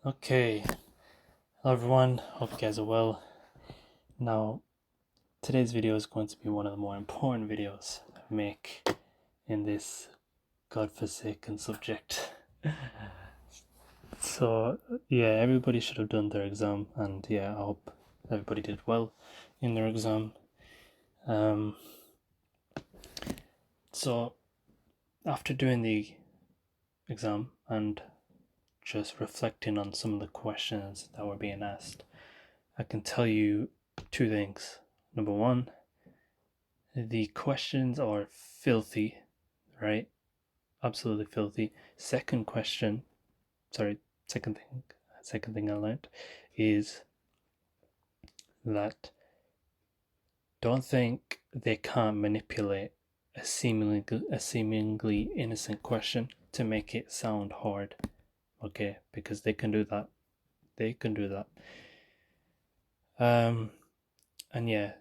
Okay, hello everyone, hope you guys are well. Now, today's video is going to be one of the more important videos I make in this godforsaken subject. So, yeah, everybody should have done their exam, and yeah, I hope everybody did well in their exam. So, after doing the exam and just reflecting on some of the questions that were being asked, I can tell you two things. Number one, the questions are filthy, right? Absolutely filthy. Second question, sorry, second thing I learned is that don't think they can't manipulate a seemingly innocent question to make it sound hard. Okay, because they can do that. They can do that. And yeah,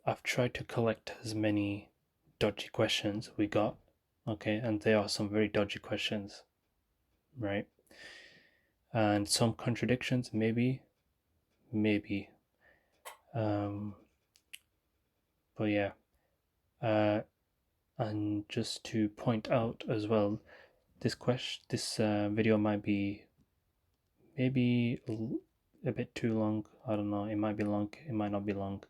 I've tried to collect as many dodgy questions we got. Okay, and there are some very dodgy questions, right? And some contradictions, maybe. Um, but yeah, uh, and just to point out as well, this video might be maybe a bit too long. I don't know. It might be long. It might not be long.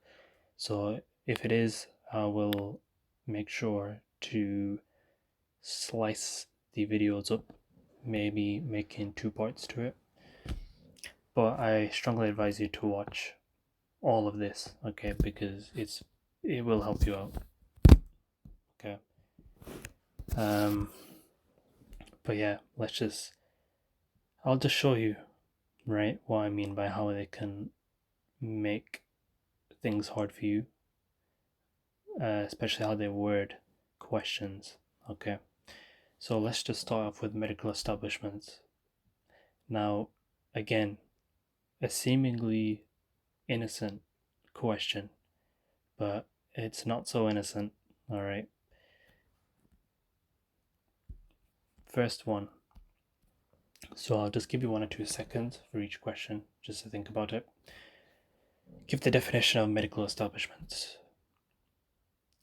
So if it is, I will make sure to slice the videos up, maybe making two parts to it. But I strongly advise you to watch all of this, okay, because it will help you out. Okay. Um but yeah, I'll just show you, right, what I mean by how they can make things hard for you, especially how they word questions. Okay. So let's just start off with medical establishments. Now, again, a seemingly innocent question, but it's not so innocent, all right? First one. So I'll just give you 1 or 2 seconds for each question just to think about it. Give the definition of medical establishments.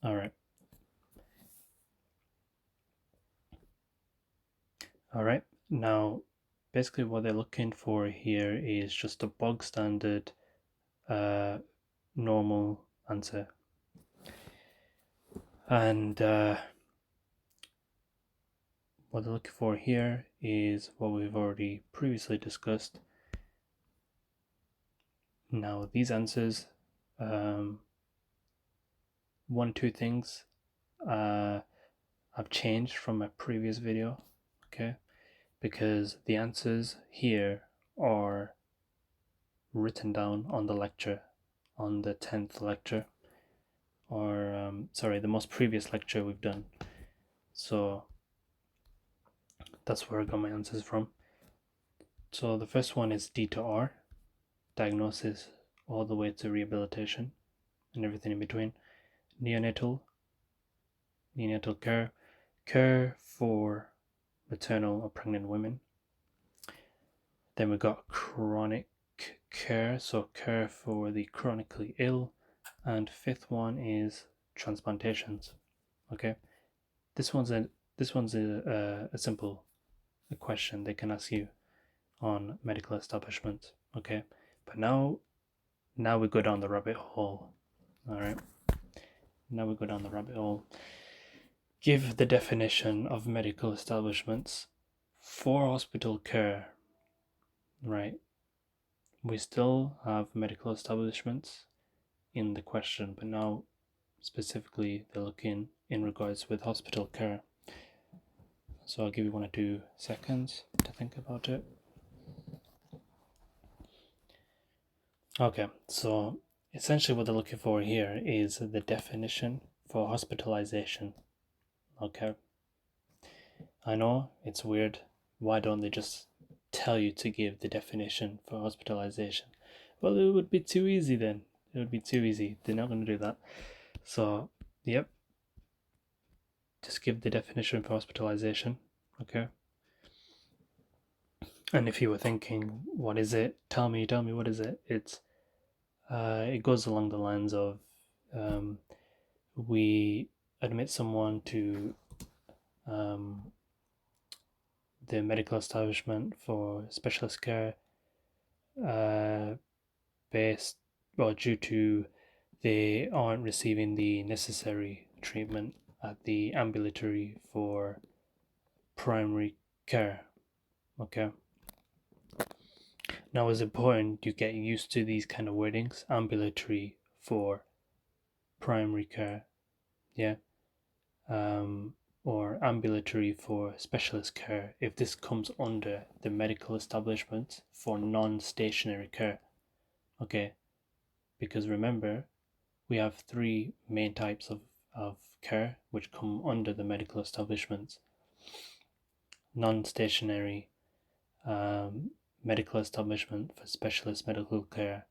All right. All right. Now, basically, what they're looking for here is just a bog standard, normal answer. And what they're looking for here is what we've already previously discussed. Now, these answers, one or two things I've changed from my previous video, okay? Because the answers here are written down on the lecture, on the 10th lecture, or sorry, the most previous lecture we've done. So that's where I got my answers from. So the first one is D to R, diagnosis all the way to rehabilitation and everything in between. Neonatal care, care for maternal or pregnant women. Then we got chronic care, so care for the chronically ill. And fifth one is transplantations. Okay, this one's a simple question they can ask you on medical establishments. Okay, but now we go down the rabbit hole. All right, now we go down the rabbit hole. Give the definition of medical establishments for hospital care. Right, we still have medical establishments in the question, but now specifically they're looking in regards with hospital care. So I'll give you 1 or 2 seconds to think about it. Okay, so essentially what they're looking for here is the definition for hospitalization. Okay, I know it's weird. Why don't they just tell you to give the definition for hospitalization? Well, it would be too easy then. It would be too easy. They're not going to do that. So, yep, just give the definition for hospitalization. Okay. And if you were thinking, what is it? Tell me, what is it? It goes along the lines of we admit someone to um, the medical establishment for specialist care uh, based or due to they aren't receiving the necessary treatment at the ambulatory for primary care. Okay. Now it's important you get used to these kind of wordings. Ambulatory for primary care, yeah, um, or ambulatory for specialist care if this comes under the medical establishment for non-stationary care. Okay, because remember we have three main types of care which come under the medical establishments: non-stationary, um, medical establishment for specialist medical care,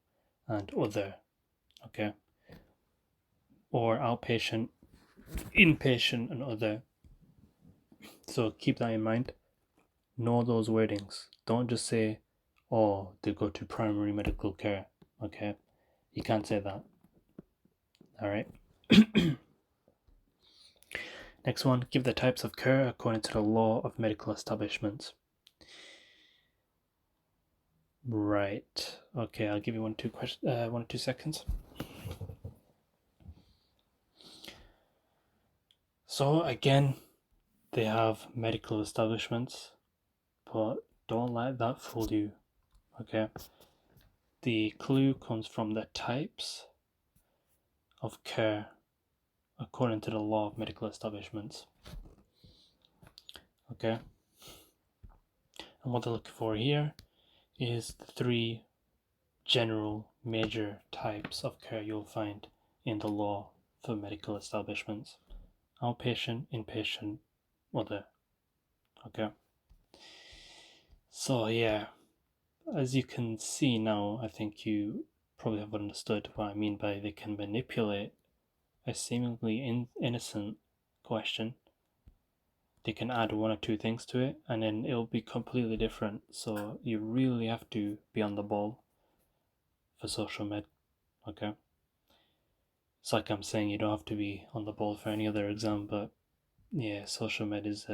and other. Okay, or outpatient, inpatient, and other. So keep that in mind. Know those wordings. Don't just say, oh, they go to primary medical care. Okay, you can't say that. All right. Next one, give the types of care according to the law of medical establishments. Right. Okay, I'll give you 1 or 2 seconds. So again, they have medical establishments, but don't let that fool you. Okay. The clue comes from the types of care according to the law of medical establishments. Okay. And what they're looking for here is the three general major types of care you'll find in the law for medical establishments: outpatient, inpatient, other. Okay. So yeah, as you can see now, I think you probably have understood what I mean by they can manipulate a seemingly innocent question. They can add 1 or 2 things to it and then it'll be completely different. So you really have to be on the ball for social med. Okay. It's like I'm saying you don't have to be on the ball for any other exam, but yeah, social med is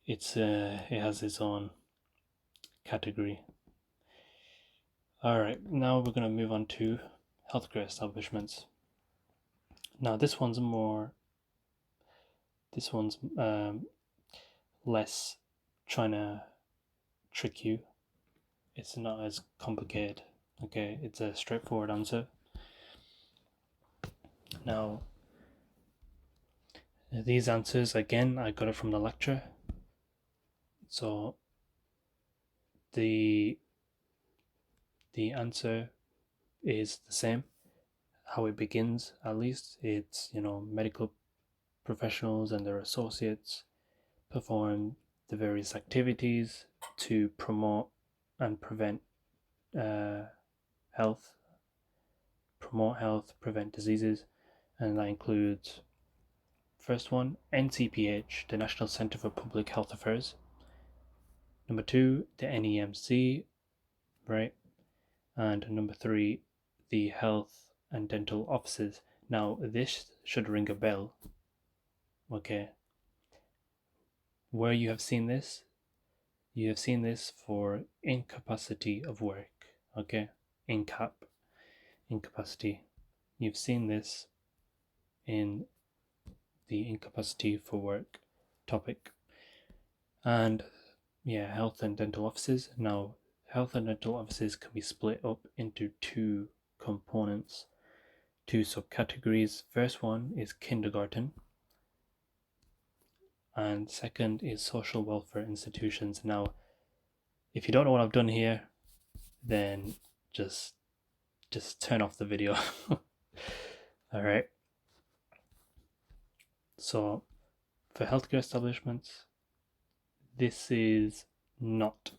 it has its own category. All right, now we're gonna move on to healthcare establishments. Now this one's less trying to trick you. It's not as complicated. Okay, it's a straightforward answer. Now these answers again, I got it from the lecture. So the answer is the same. How it begins, at least, it's medical professionals and their associates perform the various activities to promote and prevent uh, health, prevent diseases, and that includes first one, NCPH, the National Center for Public Health Affairs. Number 2, the NEMC, right? And number 3, the health and dental offices. Now, this should ring a bell. Okay. Where you have seen this? You have seen this for incapacity of work. Okay. Incapacity. You've seen this in the incapacity for work topic. And yeah, health and dental offices. Now, health and dental offices can be split up into 2 components, 2 subcategories. First one is kindergarten, and second is social welfare institutions. Now, if you don't know what I've done here, then just turn off the video. All right. So, for healthcare establishments, this is not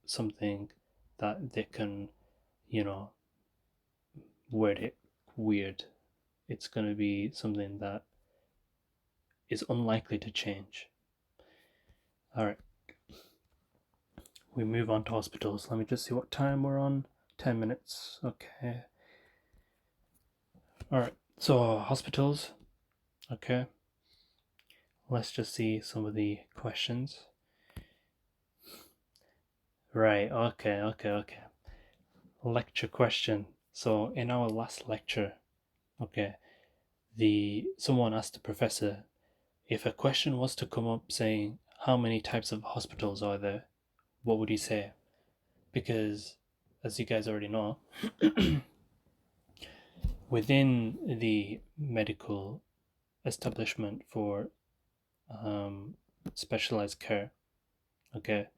something that they can, word it weird. It's going to be something that is unlikely to change. All right. we move on to hospitals. Let me just see what time we're on. 10 minutes. Okay. All right. So hospitals. Okay. Let's just see some of the questions. Right. Okay. Lecture question. So in our last lecture, okay, someone asked the professor, if a question was to come up saying how many types of hospitals are there, what would he say? Because as you guys already know, within the medical establishment for specialized care, okay,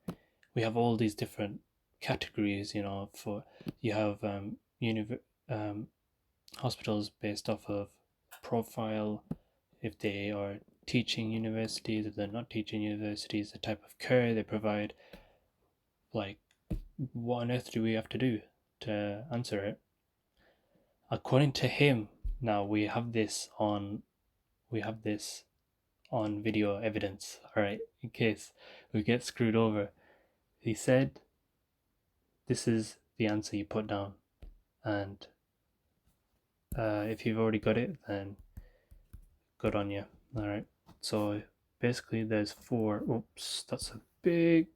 we have all these different categories. For you have hospitals based off of profile, if they are teaching universities, if they're not teaching universities, the type of care they provide. Like, what on earth do we have to do to answer it? According to him, now we have this on video evidence, all right, in case we get screwed over. He said, this is the answer you put down, and if you've already got it, then good on you. All right, so basically there's four. Oops, that's a big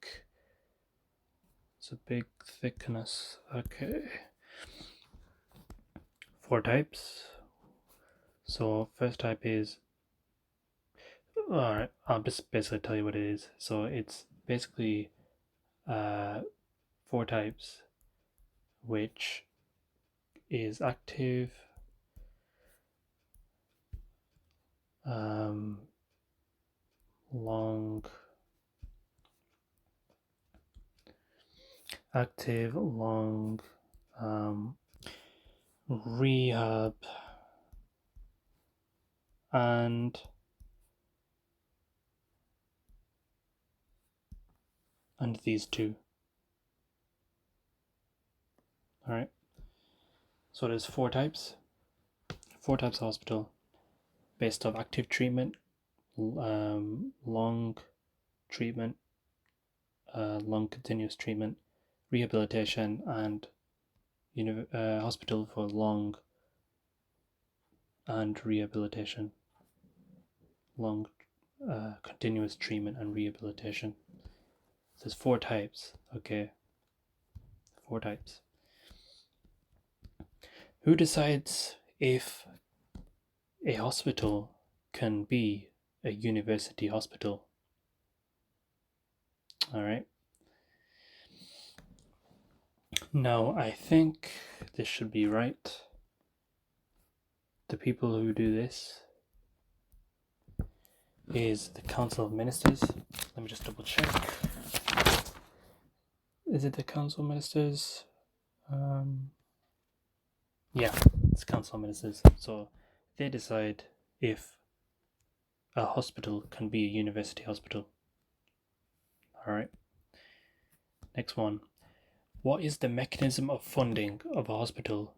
thickness. Okay, four types. So first type is, all right, I'll just basically tell you what it is. So it's basically uh, four types, which is active, um, long, um, rehab, and these two. All right. So there's four types of hospital based off active treatment, long treatment, long continuous treatment, rehabilitation, and hospital for long and rehabilitation, long continuous treatment and rehabilitation. There's four types. Okay, four types. Who decides if a hospital can be a university hospital? All right. Now, I think this should be right. The people who do this is the Council of Ministers. Let me just double check. Is it the Council of Ministers? Yeah, it's Council of Ministers. So they decide if a hospital can be a university hospital. All right. Next one. What is the mechanism of funding of a hospital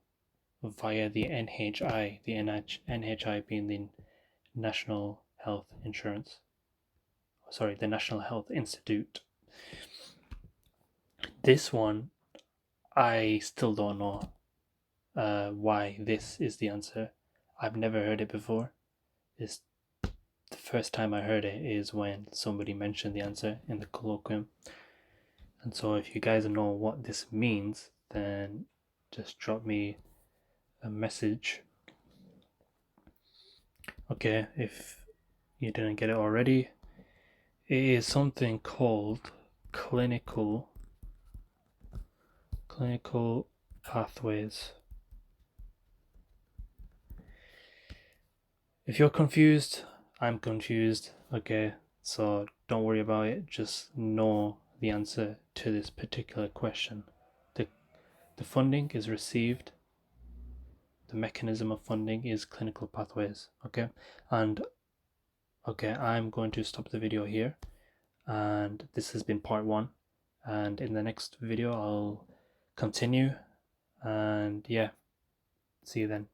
via the NHI? The NHI being the National Health Insurance. Sorry, the National Health Institute. This one, I still don't know why this is the answer. I've never heard it before. It's the first time I heard it is when somebody mentioned the answer in the colloquium. And so if you guys know what this means, then just drop me a message. Okay, if you didn't get it already, it is something called clinical pathways. If you're confused, I'm confused. Okay, so don't worry about it. Just know the answer to this particular question. The funding is received. The mechanism of funding is clinical pathways. Okay, and okay, I'm going to stop the video here, and this has been part one, and in the next video I'll continue, and yeah, see you then.